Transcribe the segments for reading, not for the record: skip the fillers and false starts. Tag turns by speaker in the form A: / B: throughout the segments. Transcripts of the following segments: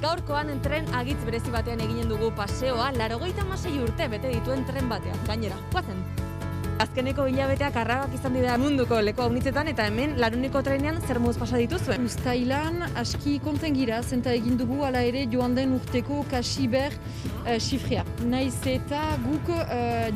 A: Gaurkoan tren agitz berezi batean eginen dugu paseoa, 86 urte bete dituen tren batean, gainera. Guazen! Azkeneko hilabeteak arrabak izan dira munduko leku haunitzetan eta hemen Laruniko trenean zer moduz pasa dituzuen?
B: Uztailan aski konten gira, zenta egin dugu ala ere joan den urteko kasiber xifrea. Naiz eta guk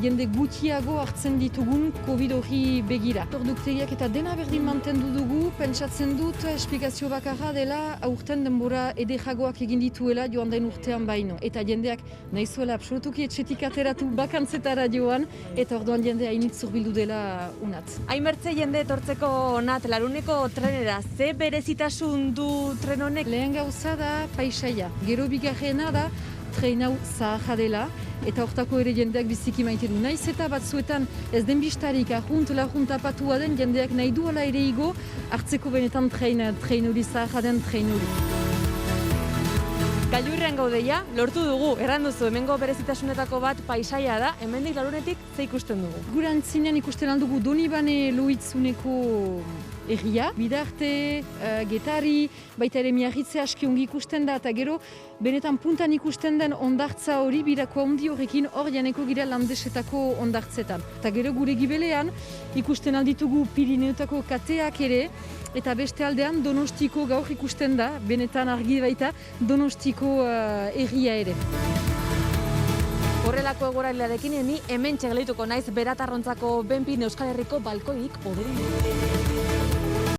B: jende gutiago hartzen ditugun COVID hori begira. Produkteriak eta dena berdin mantendu dugu, pentsatzen dut esplikazio bakarra dela aurten denbora ederragoak egin dituela joan den urtean baino. Eta jendeak nahizuela absolutuki etxetik ateratu bakantzetara joan, eta orduan jendea hainitz zurbildu dela unat.
A: Hainbertze jende etortzeko onat Laruneko trenera, ze berezitasun du tren honek?
B: Lehen gauza da paisaia. Gero bigarrena da tren hau zaharra dela, eta hortako ere jendeak biziki maite du. Naiz eta batzuetan ez den bistarik lajunt apatua den jendeak nahi du ala ere igo hartzeko benetan tren hori zaharra den tren hori.
A: Gailurrean gaudeia, lortu dugu, erran duzu, hemengo berezitasunetako bat paisaia da, hemendik Larunetik ze ikusten dugu?
B: Gurantzinean ikusten aldugu Donibane Lohitzuneko erria, Bidarte, Getari, baita ere Miarritze aski ongi ikusten da, eta gero benetan puntan ikusten den ondartza hori birako handi horrekin hor janeko gira landesetako ondartzetan. Eta gero gure gibelean ikusten alditugu Pirineutako kateak ere, eta beste aldean Donostiko gaur ikusten da, benetan argi baita, Donostiko erria ere.
A: Horrelako egorailarekin ni hemen txegleituko naiz Beratarrontzako Benpin Euskal Herriko balkoirik hoberenean.